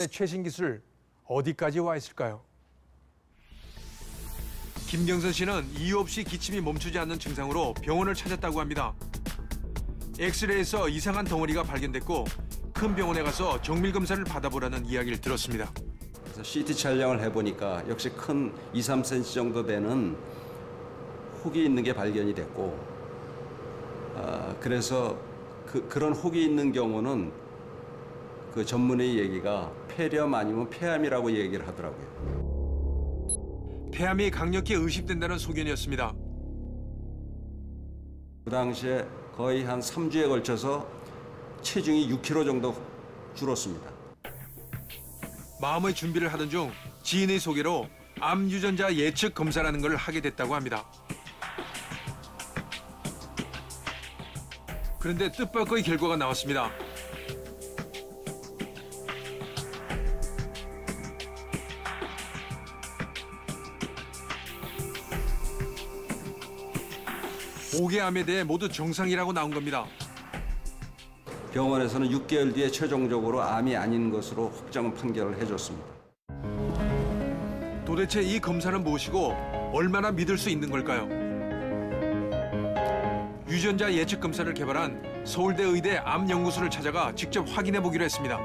최신 기술 어디까지 와 있을까요? 김경선 씨는 이유 없이 기침이 멈추지 않는 증상으로 병원을 찾았다고 합니다. 엑스레이에서 이상한 덩어리가 발견됐고 큰 병원에 가서 정밀 검사를 받아보라는 이야기를 들었습니다. 그래서 CT 촬영을 해보니까 역시 큰 2, 3cm 정도 되는 혹이 있는 게 발견이 됐고, 그래서 그런 혹이 있는 경우는 그 전문의 얘기가 폐렴 아니면 폐암이라고 얘기를 하더라고요. 폐암이 강력히 의심된다는 소견이었습니다. 그 당시에 거의 한 3주에 걸쳐서 체중이 6kg 정도 줄었습니다. 마음의 준비를 하던 중 지인의 소개로 암 유전자 예측 검사라는 걸 하게 됐다고 합니다. 그런데 뜻밖의 결과가 나왔습니다. 오개암에 대해 모두 정상이라고 나온 겁니다. 병원에서는 6개월 뒤에 최종적으로 암이 아닌 것으로 확정 판결을 해줬습니다. 도대체 이 검사는 무엇이고 얼마나 믿을 수 있는 걸까요? 유전자 예측 검사를 개발한 서울대 의대 암연구소를 찾아가 직접 확인해 보기로 했습니다.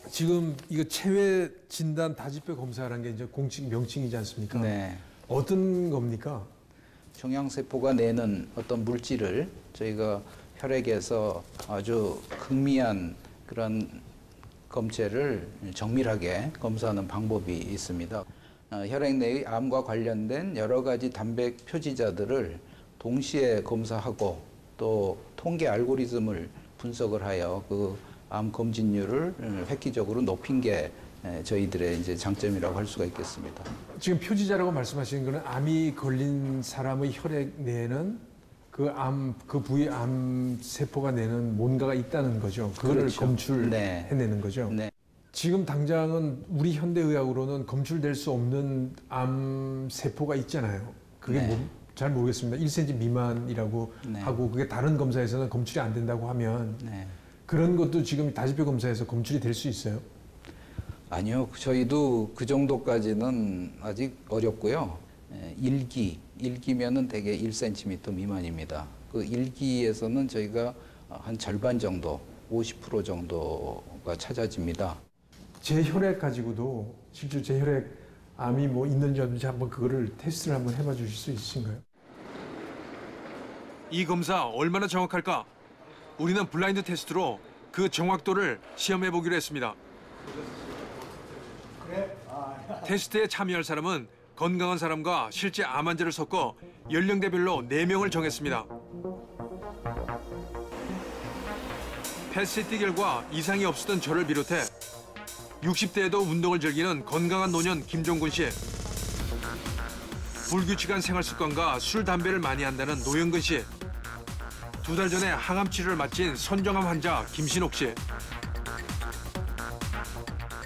지금 이거 체외 진단 다지뼈 검사라는 게 이제 공식 명칭이지 않습니까? 네. 어떤 겁니까? 종양세포가 내는 어떤 물질을 저희가 혈액에서 아주 극미한 그런 검체를 정밀하게 검사하는 방법이 있습니다. 혈액 내의 암과 관련된 여러 가지 단백 표지자들을 동시에 검사하고 또 통계 알고리즘을 분석을 하여 그 암 검진율을 획기적으로 높인 게 저희들의 이제 장점이라고 할 수가 있겠습니다. 지금 표지자라고 말씀하시는 거는 암이 걸린 사람의 혈액 내에는 그 부위 암 세포가 내는 뭔가가 있다는 거죠. 그거를 그렇죠. 검출해내는 거죠. 네. 지금 당장은 우리 현대의학으로는 검출될 수 없는 암 세포가 있잖아요. 그게 네. 잘 모르겠습니다. 1cm 미만이라고 네. 하고 그게 다른 검사에서는 검출이 안 된다고 하면 네. 그런 것도 지금 다지뼈 검사에서 검출이 될 수 있어요? 아니요. 저희도 그 정도까지는 아직 어렵고요. 1기면은 대개 1cm 미만입니다. 그 1기에서는 저희가 한 절반 정도, 50% 정도가 찾아집니다. 제 혈액 가지고도 실제 제 혈액 암이 뭐 있는지 없는지 한번 그거를 테스트를 한번 해봐 주실 수 있으신가요? 이 검사 얼마나 정확할까? 우리는 블라인드 테스트로 그 정확도를 시험해 보기로 했습니다. 테스트에 참여할 사람은 건강한 사람과 실제 암 환자를 섞어 연령대별로 4명을 정했습니다. 펫CT 결과 이상이 없었던 저를 비롯해 60대에도 운동을 즐기는 건강한 노년 김종군 씨, 불규칙한 생활 습관과 술, 담배를 많이 한다는 노영근 씨, 2달 전에 항암 치료를 마친 선정암 환자 김신옥 씨.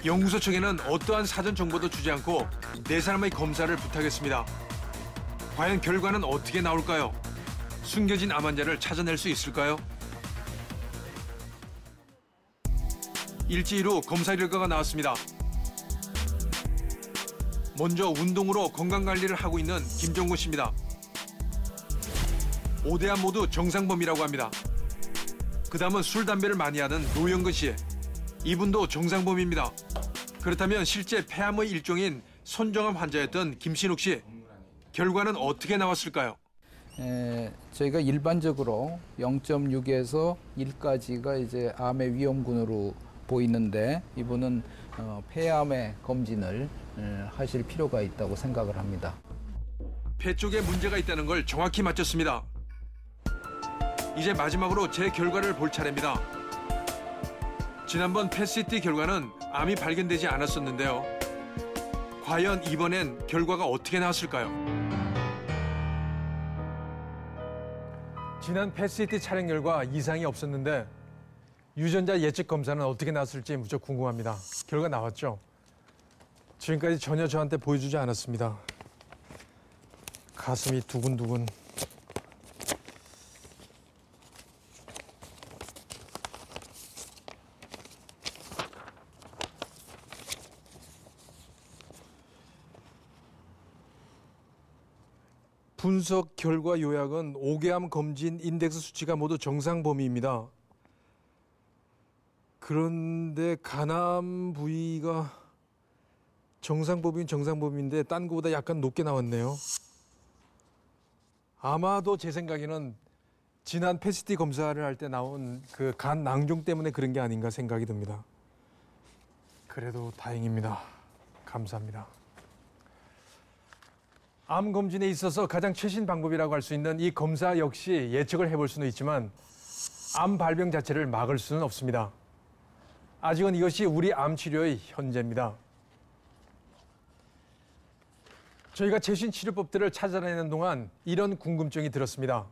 연구소 측에는 어떠한 사전 정보도 주지 않고 4사람의 검사를 부탁했습니다. 과연 결과는 어떻게 나올까요? 숨겨진 암 환자를 찾아낼 수 있을까요? 일주일 후 검사 결과가 나왔습니다. 먼저 운동으로 건강관리를 하고 있는 김종군 씨입니다. 5대암 모두 정상범위라고 합니다. 그 다음은 술, 담배를 많이 하는 노영근 씨. 이분도 정상범위입니다. 그렇다면 실제 폐암의 일종인 손정암 환자였던 김신욱 씨. 결과는 어떻게 나왔을까요? 저희가 일반적으로 0.6에서 1까지가 이제 암의 위험군으로 보이는데 이분은 폐암의 검진을 하실 필요가 있다고 생각을 합니다. 폐 쪽에 문제가 있다는 걸 정확히 맞췄습니다. 이제 마지막으로 제 결과를 볼 차례입니다. 지난번 펫CT 결과는 암이 발견되지 않았었는데요. 과연 이번엔 결과가 어떻게 나왔을까요? 지난 펫CT 촬영 결과 이상이 없었는데 유전자 예측 검사는 어떻게 나왔을지 무척 궁금합니다. 결과 나왔죠? 지금까지 전혀 저한테 보여주지 않았습니다. 가슴이 두근두근. 분석 결과 요약은 5개암 검진 인덱스 수치가 모두 정상 범위입니다. 그런데 간암 부위가 정상 범위인 정상 범위인데 딴 거보다 약간 높게 나왔네요. 아마도 제 생각에는 지난 패시티 검사를 할 때 나온 그 간 낭종 때문에 그런 게 아닌가 생각이 듭니다. 그래도 다행입니다. 감사합니다. 암 검진에 있어서 가장 최신 방법이라고 할 수 있는 이 검사 역시 예측을 해볼 수는 있지만 암 발병 자체를 막을 수는 없습니다. 아직은 이것이 우리 암 치료의 현재입니다. 저희가 최신 치료법들을 찾아내는 동안 이런 궁금증이 들었습니다.